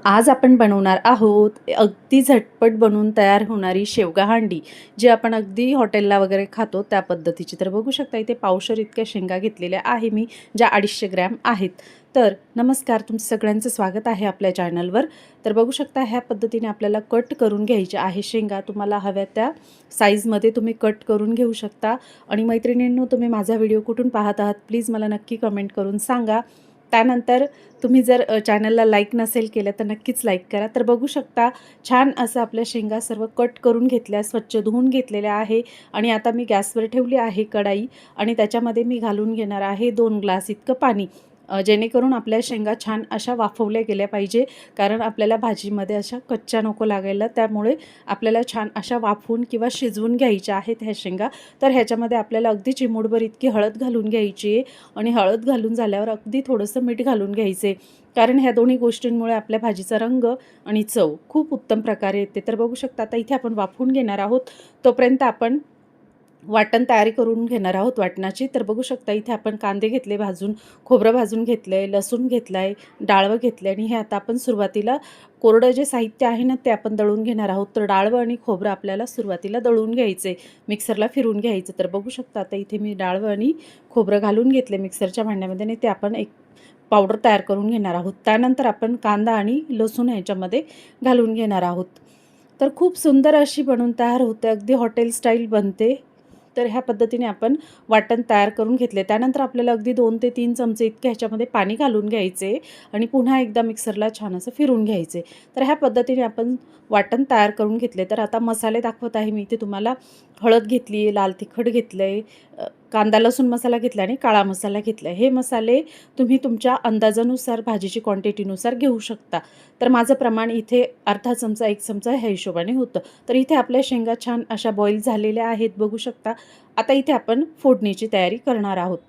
आज आपण बनवणार आहोत अगदी झटपट बनवून तयार होणारी शेवगा हांडी, जी आपण अगदी हॉटेलला वगैरे खातो त्या पद्धतीची। तर बघू शकता इथे पावशेर इतक्या शेंगा घेतलेल्या आहे मी, ज्या 250 ग्रॅम आहेत। तर नमस्कार, तुमचं सगळ्यांचं स्वागत आहे आपल्या चॅनलवर। तर बघू शकता ह्या पद्धतीने आपल्याला कट करून घ्यायचे आहे शेंगा। तुम्हाला हव्या त्या साईजमध्ये तुम्ही कट करून घेऊ शकता। आणि मैत्रिणींनो, तुम्ही माझा व्हिडिओ कुठून पाहत आहात प्लीज मला नक्की कमेंट करून सांगा। त्यानंतर तुम्ही जर चॅनलला लाईक नसेल केलं तर नक्कीच लाईक करा। तर बघू शकता छान असं आपल्या शेंगा सर्व कट करून घेतल्या, स्वच्छ धुवून घेतलेल्या आहे। आणि आता मी गॅसवर ठेवली आहे कढाई, आणि त्याच्यामध्ये मी घालून घेणार आहे 2 ग्लास इतकं पाणी, जेणेकरून आपल्या शेंगा छान अशा वाफवल्या गेल्या पाहिजे। कारण आपल्याला भाजीमध्ये अशा कच्च्या नको लागायला, त्यामुळे आपल्याला छान अशा वाफवून किंवा शिजवून घ्यायच्या आहेत ह्या शेंगा। तर ह्याच्यामध्ये आपल्याला अगदी चिमूटभर इतकी हळद घालून घ्यायची आहे, आणि हळद घालून झाल्यावर अगदी थोडंसं मीठ घालून घ्यायचे, कारण ह्या दोन्ही गोष्टींमुळे आपल्या भाजीचा रंग आणि चव खूप उत्तम प्रकारे येते। तर बघू शकता आता इथे आपण वाफवून घेणार आहोत, तोपर्यंत आपण वाटण तयारी करून घेणार आहोत वाटणाची। तर बघू शकता इथे आपण कांदे घेतले भाजून, खोबरं भाजून घेतलंय, लसूण घेतलाय, डाळवं घेतलंय, आणि हे आता आपण सुरुवातीला कोरडं जे साहित्य आहे ना ते आपण दळून घेणार आहोत। तर डाळवं आणि खोबरं आपल्याला सुरुवातीला दळून घ्यायचे, मिक्सरला फिरून घ्यायचं। तर बघू शकता आता इथे मी डाळवं आणि खोबरं घालून घेतले मिक्सरच्या भांड्यामध्ये, आणि ते आपण एक पावडर तयार करून घेणार आहोत। त्यानंतर आपण कांदा आणि लसूण ह्याच्यामध्ये घालून घेणार आहोत। तर खूप सुंदर अशी बनवून तयार होते, अगदी हॉटेल स्टाईल बनते। तर ह्या पद्धतीने आपण वाटण तयार करून घेतले। त्यानंतर आपल्याला अगदी 2 ते 3 चमचे इतके ह्याच्यामध्ये पाणी घालून घ्यायचे, आणि पुन्हा एकदा मिक्सरला छान असं फिरून घ्यायचे। तर ह्या पद्धतीने आपण वाटण तयार करून घेतले। तर आता मसाले दाखवत आहे मी इथे तुम्हाला। हळद घेतली आहे, लाल तिखट घेतलं आहे, कांदा लसूण मसाला घेतला आणि काळा मसाला घेतला आहे। हे मसाले तुम्ही तुमच्या अंदाजानुसार, भाजीची क्वांटिटीनुसार घेऊ शकता। तर माझं प्रमाण इथे अर्धा चमचा 1 चमचा ह्या हिशोबाने होतं। तर इथे आपल्या शेंगा छान अशा बॉईल झालेल्या आहेत, बघू शकता। आता इथे आपण फोडणीची तयारी करणार आहोत।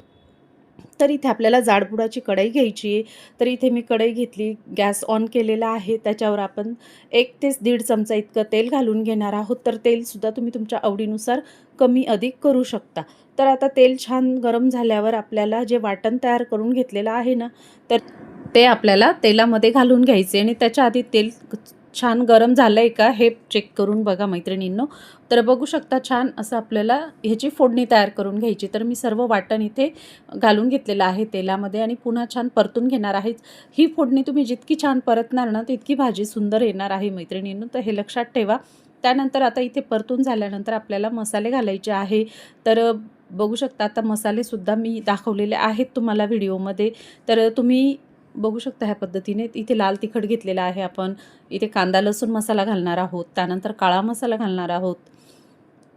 तर इथे आपल्याला जाडबुडाची कढई घ्यायची आहे। तर इथे मी कढई घेतली, गॅस ऑन केलेला आहे, त्याच्यावर आपण 1 ते 1.5 चमचा इतकं तेल घालून घेणार आहोत। तर तेलसुद्धा तुम्ही तुमच्या आवडीनुसार कमी अधिक करू शकता। तर आता तेल छान गरम झाल्यावर आपल्याला जे वाटण तयार करून घेतलेलं आहे ना, तर ते आपल्याला तेलामध्ये घालून घ्यायचे, आणि त्याच्या आधी तेल छान गरम झालं आहे का हे चेक करून बघा मैत्रिणींनो। तर बघू शकता छान असं आपल्याला ह्याची फोडणी तयार करून घ्यायची। तर मी सर्व वाटण इथे घालून घेतलेलं आहे तेलामध्ये, आणि पुन्हा छान परतून घेणार आहे। ही फोडणी तुम्ही जितकी छान परतणार ना तितकी भाजी सुंदर येणार आहे मैत्रिणींनो, तर हे लक्षात ठेवा। त्यानंतर आता इथे परतून झाल्यानंतर आपल्याला मसाले घालायचे आहे। तर बघू शकता आता मसालेसुद्धा मी दाखवलेले आहेत तुम्हाला व्हिडिओमध्ये। तर तुम्ही बघू शकता ह्या पद्धतीने इथे लाल तिखट घेतलेला आहे आपण, इथे कांदा लसूण मसाला घालणार आहोत, त्यानंतर काळा मसाला घालणार आहोत।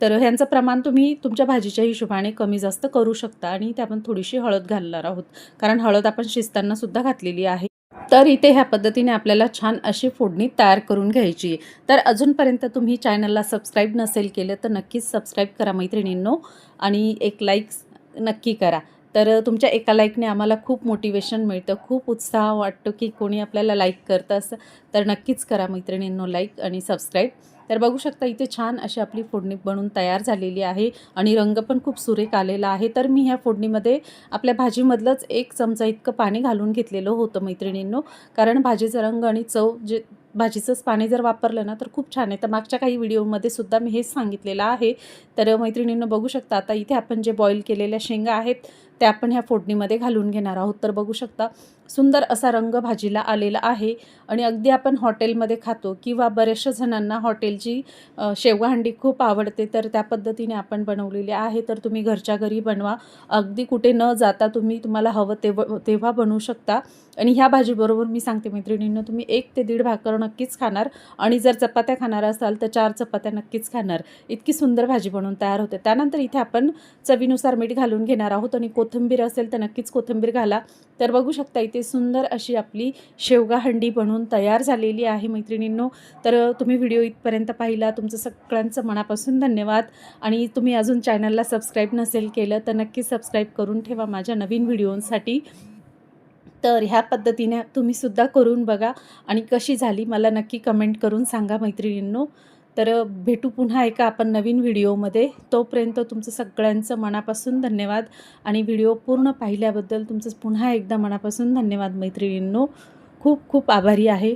तर ह्यांचं प्रमाण तुम्ही तुमच्या भाजीच्या हिशोबाने कमी जास्त करू शकता। आणि इथे आपण थोडीशी हळद घालणार आहोत, कारण हळद आपण शिजताना सुद्धा घातलेली आहे। तर इथे ह्या पद्धतीने आपल्याला छान अशी फोडणी तयार करून घ्यायची आहे। तर अजूनपर्यंत तुम्ही चॅनलला सबस्क्राईब नसेल केलं तर नक्कीच सबस्क्राईब करा मैत्रिणींनो, आणि एक लाईक नक्की करा। तर तुमच्या एका लाईकने आम्हाला खूप मोटिवेशन मिळतं, खूप उत्साह वाटतो की कोणी आपल्याला लाईक करतं असं। तर नक्कीच करा मैत्रिणींनो लाईक आणि सबस्क्राईब। तर बघू शकता इथे छान अशी आपली फोडणी बनून तयार झालेली आहे, आणि रंग पण खूप सुरेख आलेला आहे। तर मी ह्या फोडणीमध्ये आपल्या भाजीमधलंच 1 चमचा इतकं पाणी घालून घेतलेलं होतं मैत्रिणींनो, कारण भाजीचा रंग आणि चव जे भाजीचंच पाणी जर वापरलं ना तर खूप छान आहे। तर मागच्या काही व्हिडिओमध्ये सुद्धा मी हेच सांगितलेलं आहे। तर मैत्रिणींनो बघू शकता आता इथे आपण जे बॉईल केलेल्या शेंगा आहेत त्या आपण ह्या फोडणीमध्ये घालून घेणार आहोत। तर बघू शकता सुंदर असा रंग भाजीला आलेला आहे, आणि अगदी आपण हॉटेलमध्ये खातो किंवा बऱ्याचशा जणांना हॉटेलची शेवगा हांडी खूप आवडते, तर त्या पद्धतीने आपण बनवलेली आहे। तर तुम्ही घरच्या घरी बनवा, अगदी कुठे न जाता तुम्हाला हवं तेव्हा बनवू शकता। आणि ह्या भाजीबरोबर मी सांगते मैत्रिणींनो, तुम्ही 1 ते 1.5 भाकर नक्कीच खाणार, आणि जर चपात्या खाणार असाल तर 4 चपात्या नक्कीच खाणार। इतकी सुंदर भाजी बनवून तयार होते। त्यानंतर इथे आपण चवीनुसार मीठ घालून घेणार आहोत, आणि कोथिंबीर असेल तर नक्कीच कोथिंबीर घाला। तर बघू शकता इथे सुंदर अशी आपली शेवगा हांडी बनवून तयार झालेली आहे मैत्रिणींनो। तर तुम्ही व्हिडिओ इथपर्यंत पाहिला, तुमचं सगळ्यांचं मनापासून धन्यवाद। आणि तुम्ही अजून चॅनलला सबस्क्राईब नसेल केलं तर नक्की सबस्क्राईब करून ठेवा माझ्या नवीन व्हिडिओंसाठी। तर ह्या पद्धतीने तुम्हीसुद्धा करून बघा, आणि कशी झाली मला नक्की कमेंट करून सांगा मैत्रिणींनो। तर भेटू पुन्हा एका आपण नवीन व्हिडिओमध्ये, तोपर्यंत तुमचं सगळ्यांचं मनापासून धन्यवाद, आणि व्हिडिओ पूर्ण पाहिल्याबद्दल तुमचं पुन्हा एकदा मनापासून धन्यवाद मैत्रिणींनो, खूप खूप आभारी आहे।